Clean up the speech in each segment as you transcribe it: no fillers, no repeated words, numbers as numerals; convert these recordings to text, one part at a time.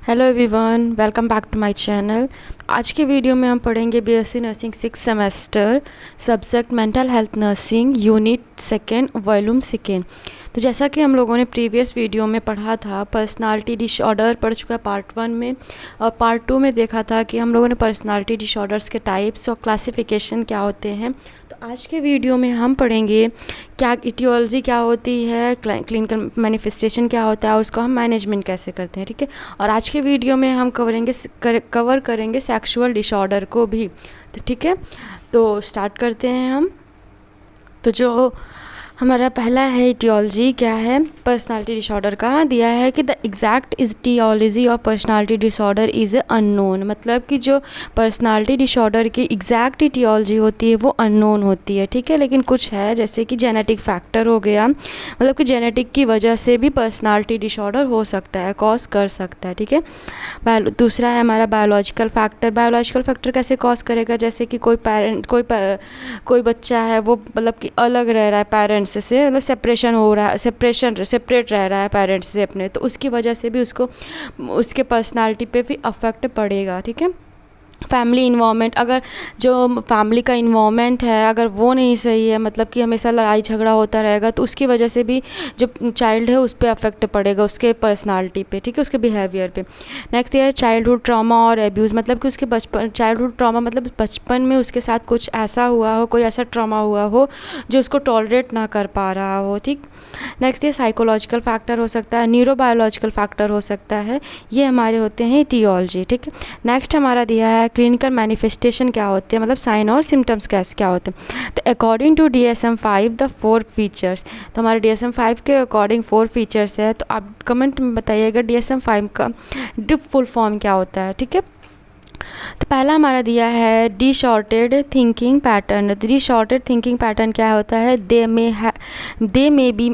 Hello everyone, welcome back to my channel. आज के video में हम पढ़ेंगे BSc nursing 6 semester subject mental health nursing unit second volume second. तो जैसा कि हम लोगों ने प्रीवियस वीडियो में पढ़ा था, पर्सनालिटी डिसऑर्डर पढ़ चुका है पार्ट 1 में, और पार्ट 2 में देखा था कि हम लोगों ने पर्सनालिटी डिसऑर्डर्स के टाइप्स और क्लासिफिकेशन क्या होते हैं। तो आज के वीडियो में हम पढ़ेंगे क्या इटियोलॉजी क्या होती है, क्लिनिकल मैनिफेस्टेशन क्या होता है और उसको हम मैनेजमेंट कैसे करते हैं, ठीक है। और आज के वीडियो में हम कवर करेंगे सेक्सुअल डिसऑर्डर को भी। तो ठीक है, तो स्टार्ट करते हैं हम। तो जो हमारा पहला है इटियोलॉजी क्या है, पर्सनालिटी डिसऑर्डर का दिया है कि the exact etiology of personality disorder is unknown. मतलब कि जो पर्सनालिटी डिसऑर्डर की एग्जैक्ट इटियोलॉजी होती है वो अननोन होती है, ठीक है। लेकिन कुछ है जैसे कि जेनेटिक फैक्टर हो गया, मतलब कि जेनेटिक की वजह से भी पर्सनालिटी डिसऑर्डर हो सकता है, कॉज कर सकता है, ठीक है। दूसरा है हमारा बायोलॉजिकल फैक्टर। बायोलॉजिकल फैक्टर कैसे कॉज करेगा, जैसे कि कोई बच्चा है वो मतलब कि अलग रह रहा है पेरेंट्स से, मतलब सेपरेशन हो रहा है, सेपरेट रह रहा है पेरेंट्स से अपने, तो उसकी वजह से भी उसको उसके पर्सनालिटी पे भी अफेक्ट पड़ेगा, ठीक है। फैमिली इन्वामेंट, अगर जो फैमिली का इन्वामेंट है अगर वो नहीं सही है, मतलब कि हमेशा लड़ाई झगड़ा होता रहेगा, तो उसकी वजह से भी जो चाइल्ड है उस पर अफेक्ट पड़ेगा, उसके पर्सनालिटी पे, ठीक है, उसके बिहेवियर पे। नेक्स्ट ये चाइल्डहुड ट्रॉमा और एब्यूज़, मतलब कि उसके बचपन, चाइल्डहुड ट्रॉमा मतलब बचपन में उसके साथ कुछ ऐसा हुआ हो, कोई ऐसा ट्रॉमा हुआ हो जो उसको टॉलरेट ना कर पा रहा हो, ठीक। नेक्स्ट ये साइकोलॉजिकल फैक्टर हो सकता है, न्यूरोबायोलॉजिकल फैक्टर हो सकता है, ये हमारे होते हैं इटियोलॉजी, ठीक है। नेक्स्ट हमारा दिया है क्लिनिकल मैनिफेस्टेशन क्या होते हैं, मतलब साइन और सिम्टम्स क्या होते हैं। तो according to DSM-5 the 4 features, तो हमारे DSM-5 के अकॉर्डिंग 4 फीचर्स है। तो आप कमेंट में बताइएगा DSM-5 का डिप फुल फॉर्म क्या होता है, ठीक है। तो पहला हमारा दिया है disordered thinking pattern. Disordered thinking pattern क्या होता है, they may be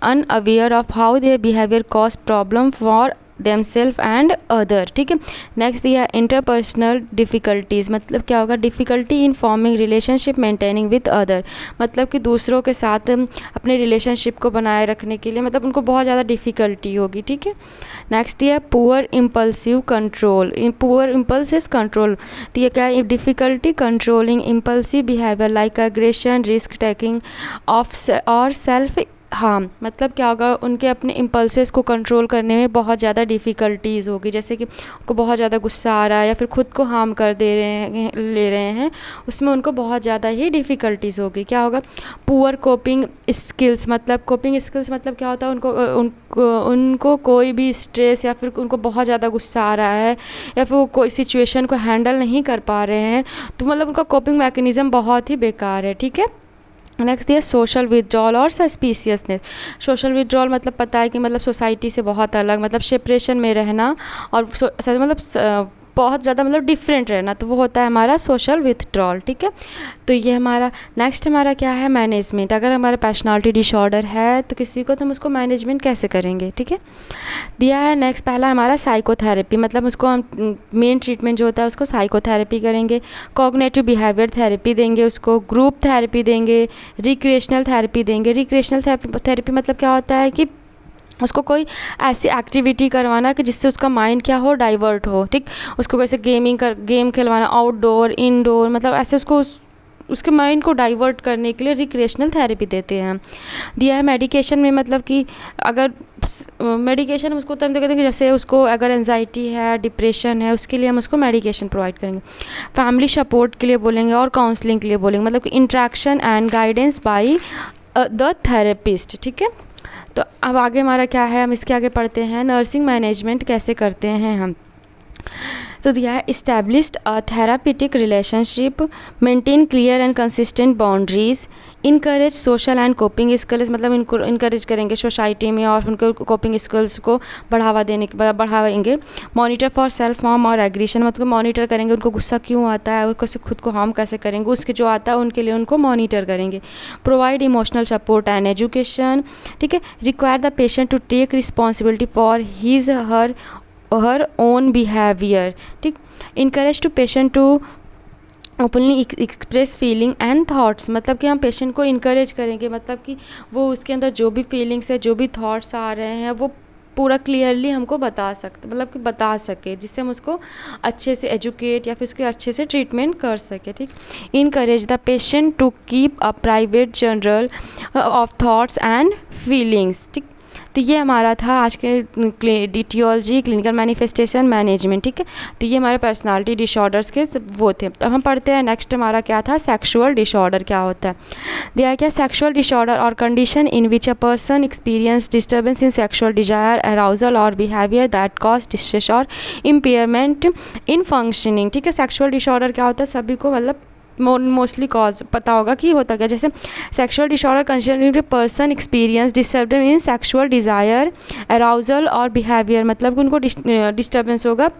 unaware of how their behaviour cause problem for themselves and other, ठीक है। नेक्स्ट दिया इंटरपर्सनल डिफ़िकल्टीज़, मतलब क्या होगा, difficulty in forming relationship maintaining with other, मतलब कि दूसरों के साथ अपने रिलेशनशिप को बनाए रखने के लिए मतलब उनको बहुत ज़्यादा डिफ़िकल्टी होगी, ठीक है। नेक्स्ट दिया poor impulsive control, poor impulsive control, तो ये क्या है, difficulty controlling impulsive behaviour like aggression, risk taking of और सेल्फ हाँ, मतलब क्या होगा, उनके अपने इम्पल्सेस को कंट्रोल करने में बहुत ज़्यादा डिफ़िकल्टीज़ होगी, जैसे कि उनको बहुत ज़्यादा गुस्सा आ रहा है या फिर खुद को हार्म कर ले रहे हैं, उसमें उनको बहुत ज़्यादा ही डिफ़िकल्टीज़ होगी। क्या होगा, पुअर कोपिंग स्किल्स, मतलब कोपिंग स्किल्स मतलब क्या होता है, उनको कोई भी स्ट्रेस या फिर उनको बहुत ज़्यादा गुस्सा आ रहा है या फिर वो कोई सिचुएशन को हैंडल नहीं कर पा रहे हैं, तो मतलब उनका कोपिंग मैकेनिज़्म बहुत ही बेकार है, ठीक है। नेक्स्ट ये सोशल विथड्रॉल और सस्पिशियसनेस। सोशल विथड्रॉल मतलब पता है कि मतलब सोसाइटी से बहुत अलग, मतलब सेपरेशन में रहना, और मतलब बहुत ज़्यादा मतलब डिफरेंट रहना, तो वो होता है हमारा सोशल विथड्रॉल, ठीक है। तो ये हमारा नेक्स्ट हमारा क्या है, मैनेजमेंट। अगर हमारा पर्सनालिटी डिसऑर्डर है तो किसी को तो हम उसको मैनेजमेंट कैसे करेंगे, ठीक है। दिया है नेक्स्ट पहला हमारा साइकोथेरेपी, मतलब उसको हम मेन ट्रीटमेंट जो होता है उसको साइकोथेरेपी करेंगे, कॉग्निटिव बिहेवियर थेरेपी देंगे, उसको ग्रुप थेरेपी देंगे, रिक्रिएशनल थेरेपी देंगे। रिक्रिएशनल थेरेपी मतलब क्या होता है कि उसको कोई ऐसी एक्टिविटी करवाना कि जिससे उसका माइंड क्या हो, डाइवर्ट हो, ठीक। उसको कैसे गेम खिलवाना, आउटडोर इंडोर, मतलब ऐसे उसको उसके माइंड को डाइवर्ट करने के लिए रिक्रिएशनल थेरेपी देते हैं। दिया है मेडिकेशन में, मतलब कि अगर मेडिकेशन हम उसको तब कहते हैं कि जैसे उसको अगर एंजाइटी है, डिप्रेशन है, उसके लिए हम उसको मेडिकेशन प्रोवाइड करेंगे। फैमिली सपोर्ट के लिए बोलेंगे और काउंसलिंग के लिए बोलेंगे, मतलब कि interaction and guidance by the therapist, ठीक है। तो अब आगे हमारा क्या है, हम इसके आगे पढ़ते हैं नर्सिंग मैनेजमेंट कैसे करते हैं हम। तो दिया है established a therapeutic relationship, maintain clear and consistent boundaries, encourage social and coping skills, मतलब इनको इनकरेज करेंगे सोसाइटी में और उनको कोपिंग स्किल्स को बढ़ावेंगे। मॉनिटर फॉर सेल्फ हार्म और एग्रेशन, मतलब मॉनिटर करेंगे उनको गुस्सा क्यों आता है, उसको खुद को हार्म कैसे करेंगे, उसके जो आता है उनके लिए उनको मॉनिटर करेंगे। Provide emotional support and education, ठीक है। Require the patient to take responsibility for his her own behaviour, ठीक। Encourage to patient to openly express feeling and thoughts, मतलब कि हम पेशेंट को इनकरेज करेंगे, मतलब कि वो उसके अंदर जो भी फीलिंग्स है, जो भी थाट्स आ रहे हैं वो पूरा क्लियरली हमको बता सकते, मतलब कि बता सके, जिससे हम उसको अच्छे से एजुकेट या फिर उसके अच्छे से ट्रीटमेंट कर सके। ठीक, encourage the patient to keep a private journal of thoughts and feelings. ठीक, तो ये हमारा था आज के डिटियोलॉजी, क्लिनिकल मैनिफेस्टेशन, मैनेजमेंट। ठीक है, तो ये हमारे पर्सनालिटी डिसऑर्डर्स के वो थे। अब हम पढ़ते हैं नेक्स्ट हमारा क्या था, सेक्सुअल डिसऑर्डर क्या होता है। दिया क्या, सेक्सुअल डिसऑर्डर और condition in which a person experience disturbance in sexual desire, arousal और बिहेवियर दैट कॉज डिस्ट्रेस और इम्पेयरमेंट इन फंक्शनिंग। ठीक है, सेक्सुअल डिसऑर्डर क्या होता है सभी को मतलब मोस्टली कॉज पता होगा कि होता क्या। जैसे sexual disorder concerning person experience disturbance in sexual desire, arousal और बिहेवियर, मतलब कि उनको डिस्टर्बेंस होगा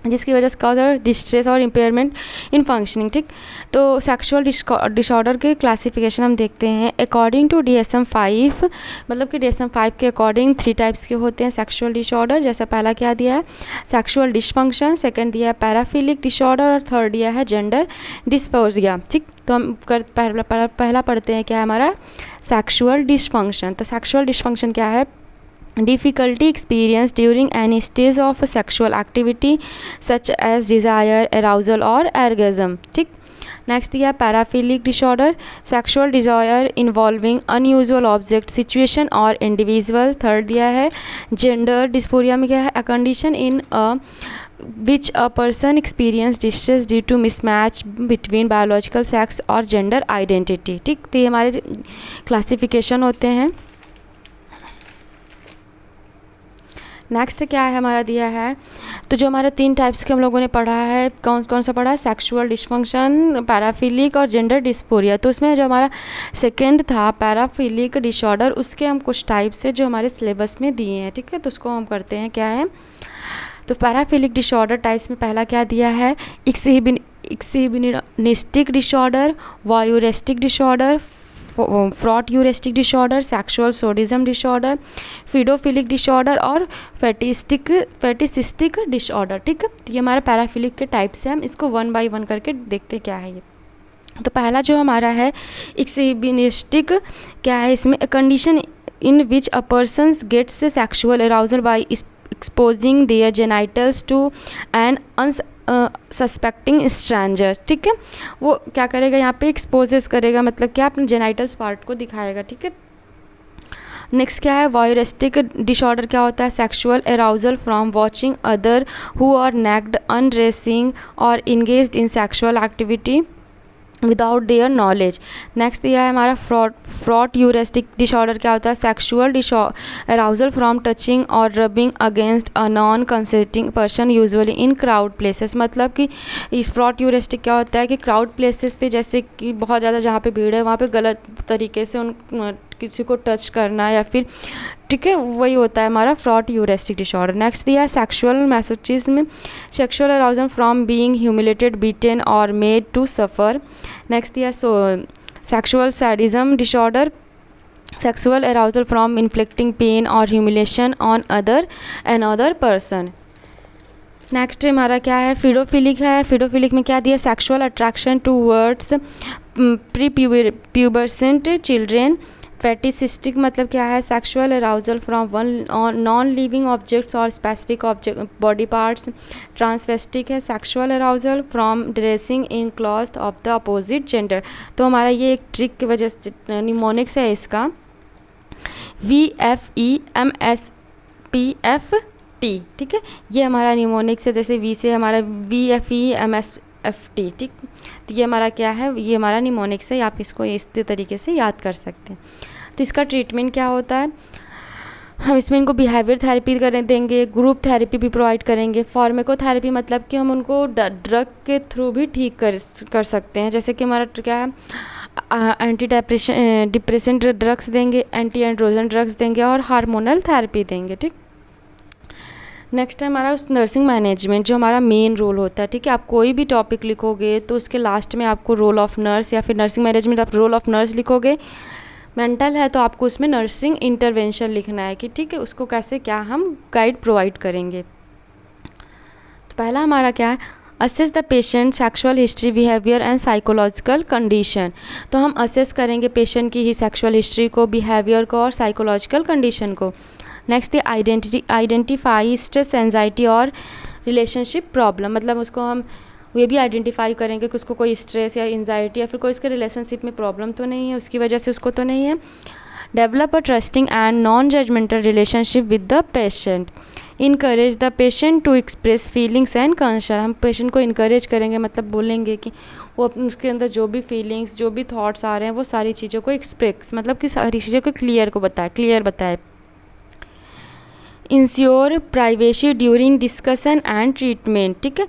जिसकी वजह से कॉज है डिस्ट्रेस और इम्पेयरमेंट इन फंक्शनिंग। ठीक, तो सेक्सुअल डिसऑर्डर के क्लासिफिकेशन हम देखते हैं अकॉर्डिंग टू DSM-5, मतलब कि DSM-5 के अकॉर्डिंग 3 टाइप्स के होते हैं सेक्सुअल डिसऑर्डर। जैसे पहला क्या दिया है, सेक्सुअल डिसफंक्शन, सेकंड दिया है पैराफिलिक डिसऑर्डर और थर्ड दिया है जेंडर डिस्फोरिया। ठीक, तो हम पहला पढ़ते हैं क्या है हमारा सेक्सुअल डिसफंक्शन। तो सेक्सुअल डिसफंक्शन क्या है, difficulty experienced during any stage of sexual activity such as desire, arousal or orgasm। ठीक, नेक्स्ट दिया paraphilic disorder, sexual desire involving unusual object, situation और इंडिविजुअल। थर्ड दिया है जेंडर डिस्फोरिया में क्या है, a condition in which a person experience distress due to mismatch between biological sex और gender identity. ठीक, तो ये हमारे क्लासिफिकेशन होते हैं। नेक्स्ट क्या है हमारा दिया है, तो जो हमारे 3 टाइप्स के हम लोगों ने पढ़ा है, कौन कौन सा पढ़ा है, सेक्सुअल डिसफंक्शन, पैराफिलिक और जेंडर डिस्फोरिया। तो उसमें जो हमारा सेकंड था पैराफिलिक डिसऑर्डर, उसके हम कुछ टाइप्स है जो हमारे सिलेबस में दिए हैं। ठीक है, तो उसको हम करते हैं क्या है। तो पैराफिलिक डिसऑर्डर टाइप्स में पहला क्या दिया है, exhibitionistic disorder, voyeuristic disorder, frotteuristic disorder, sexual sadism disorder, pedophilic disorder और फेटिसिस्टिक डिसऑर्डर। ठीक है, तो ये हमारा पैराफिलिक के टाइप्स हैं, हम इसको 1 बाय 1 करके देखते क्या है ये। तो पहला जो हमारा है एक्सिबिनिस्टिक क्या है, इसमें condition in which a person gets sexual arousal by exposing their genitals to an suspecting strangers. ठीक है, वो क्या करेगा यहाँ पे एक्सपोजेस करेगा, मतलब क्या अपने जेनाइटल्स पार्ट को दिखाएगा। ठीक है, नेक्स्ट क्या है वॉयरिस्टिक डिसऑर्डर क्या होता है, sexual arousal from watching other who are naked, undressing और engaged in sexual activity without their knowledge. Next दिया है हमारा फ्रॉट यूरेस्टिक डिसऑर्डर क्या होता है, सेक्सुअल अराउजल फ्रॉम टचिंग और rubbing against a non consenting person usually in crowd places. मतलब कि इस फ्रॉट यूरेस्टिक क्या होता है कि क्राउड प्लेसेस पे, जैसे कि बहुत ज़्यादा जहाँ पे भीड़ है वहाँ पे गलत तरीके से उन किसी को टच करना या फिर, ठीक है, वही होता है हमारा फ्रॉट यूरेस्टिक डिसऑर्डर। नेक्स्ट दिया है sexual masochism, sexual arousal from being humiliated, beaten और मेड टू सफ़र। नेक्स्ट दिया sexual sadism disorder, sexual arousal from inflicting pain और humiliation on another person. Next हमारा क्या है फीडोफिलिक है, फीडोफिलिक में क्या दिया, sexual attraction towards pre pubescent children. Fetishistic मतलब क्या है, sexual arousal from non living objects और specific object body parts. Transvestic है, sexual arousal from dressing in cloth of the opposite gender. तो हमारा ये एक ट्रिक की वजह से निमोनिक्स है इसका, VFEMSPFT। ठीक है, ये हमारा निमोनिक्स है, जैसे V से हमारा VFEMSFT। ठीक, तो ये हमारा क्या है, ये हमारा निमोनिक्स है, आप इसको इस तरीके से याद कर सकते हैं। तो इसका ट्रीटमेंट क्या होता है, हम इसमें इनको बिहेवियर थेरेपी कर देंगे, ग्रुप थेरेपी भी प्रोवाइड करेंगे। फार्मेकोथेरेपी मतलब कि हम उनको ड्रग के थ्रू भी ठीक कर सकते हैं, जैसे कि हमारा क्या है एंटी डिप्रेसेंट ड्रग्स देंगे, एंटी एंड्रोजन ड्रग्स देंगे और हार्मोनल थेरेपी देंगे। ठीक, नेक्स्ट है हमारा नर्सिंग मैनेजमेंट, जो हमारा मेन रोल होता है। ठीक है, आप कोई भी टॉपिक लिखोगे तो उसके लास्ट में आपको रोल ऑफ नर्स या फिर नर्सिंग मैनेजमेंट आप रोल ऑफ नर्स लिखोगे। मेंटल है तो आपको उसमें नर्सिंग इंटरवेंशन लिखना है कि ठीक है उसको कैसे क्या हम गाइड प्रोवाइड करेंगे। तो पहला हमारा क्या है, assess the patient sexual history, behaviour and psychological condition. तो हम असेस करेंगे पेशेंट की ही सेक्सुअल हिस्ट्री को, बिहेवियर को और साइकोलॉजिकल कंडीशन को। नेक्स्ट है आइडेंटिफाई स्ट्रेस, एंजाइटी और रिलेशनशिप प्रॉब्लम, मतलब उसको हम ये भी आइडेंटिफाई करेंगे कि उसको कोई स्ट्रेस या एंजाइटी या फिर कोई उसके रिलेशनशिप में प्रॉब्लम तो नहीं है, उसकी वजह से उसको तो नहीं है। Develop a trusting and non judgmental relationship with the patient, encourage the patient to express feelings and concern, हम पेशेंट को इनकरेज करेंगे, मतलब बोलेंगे कि वो उसके अंदर जो भी फीलिंग्स जो भी थॉट्स आ रहे हैं वो सारी चीज़ों को एक्सप्रेस, मतलब कि सारी चीज़ों को क्लियर बताए। Ensure privacy during discussion and treatment, ठीक है,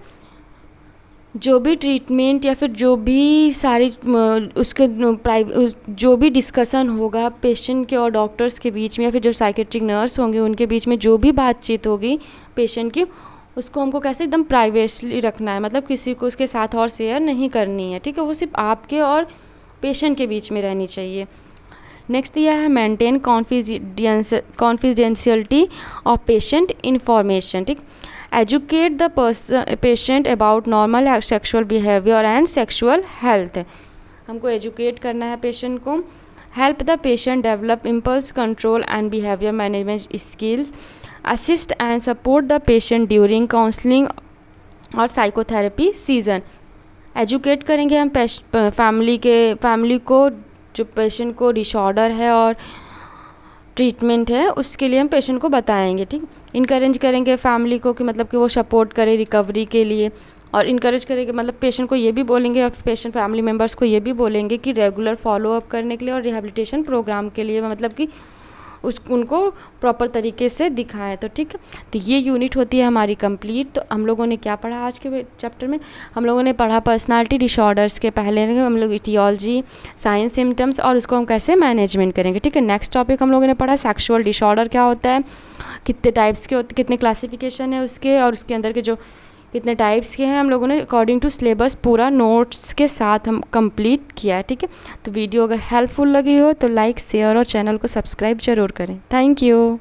जो भी ट्रीटमेंट या फिर जो भी सारी उसके जो भी डिस्कशन होगा पेशेंट के और डॉक्टर्स के बीच में या फिर जो साइकेट्रिक नर्स होंगे उनके बीच में जो भी बातचीत होगी पेशेंट की, उसको हमको कैसे एकदम प्राइवेटली रखना है, मतलब किसी को उसके साथ और शेयर नहीं करनी है, ठीक है, वो सिर्फ आपके और पेशेंट के बीच में रहनी चाहिए। नेक्स्ट यह है maintain confidentiality of patient information, ठीक, educate the patient about normal sexual behaviour and sexual health, हमको एजुकेट करना है पेशेंट को। Help the patient develop impulse control and behaviour management skills, assist and support the patient during counselling और psychotherapy session, educate करेंगे हम family को, जो patient को डिसऑर्डर है और ट्रीटमेंट है उसके लिए हम पेशेंट को बताएंगे, ठीक। इनकरेज करेंगे फैमिली को कि मतलब कि वो सपोर्ट करे रिकवरी के लिए, और इनकरेज करेंगे मतलब पेशेंट को ये भी बोलेंगे और पेशेंट फैमिली मेम्बर्स को ये भी बोलेंगे कि रेगुलर फॉलोअप करने के लिए और रिहेबिलिटेशन प्रोग्राम के लिए मतलब कि उनको प्रॉपर तरीके से दिखाएं, तो ठीक है। तो ये यूनिट होती है हमारी कंप्लीट। तो हम लोगों ने क्या पढ़ा आज के चैप्टर में, हम लोगों ने पढ़ा पर्सनालिटी डिसऑर्डर्स के पहले हम लोग इटियोलॉजी, साइंस, सिम्टम्स और उसको हम कैसे मैनेजमेंट करेंगे, ठीक है। नेक्स्ट टॉपिक हम लोगों ने पढ़ा सेक्सुअल डिसऑर्डर क्या होता है, कितने टाइप्स के होते, कितने क्लासिफिकेशन है उसके, और उसके अंदर के जो कितने टाइप्स के हैं हम लोगों ने अकॉर्डिंग टू सिलेबस पूरा नोट्स के साथ हम कंप्लीट किया है, ठीक है। तो वीडियो अगर हेल्पफुल लगी हो तो लाइक शेयर और चैनल को सब्सक्राइब ज़रूर करें। Thank you.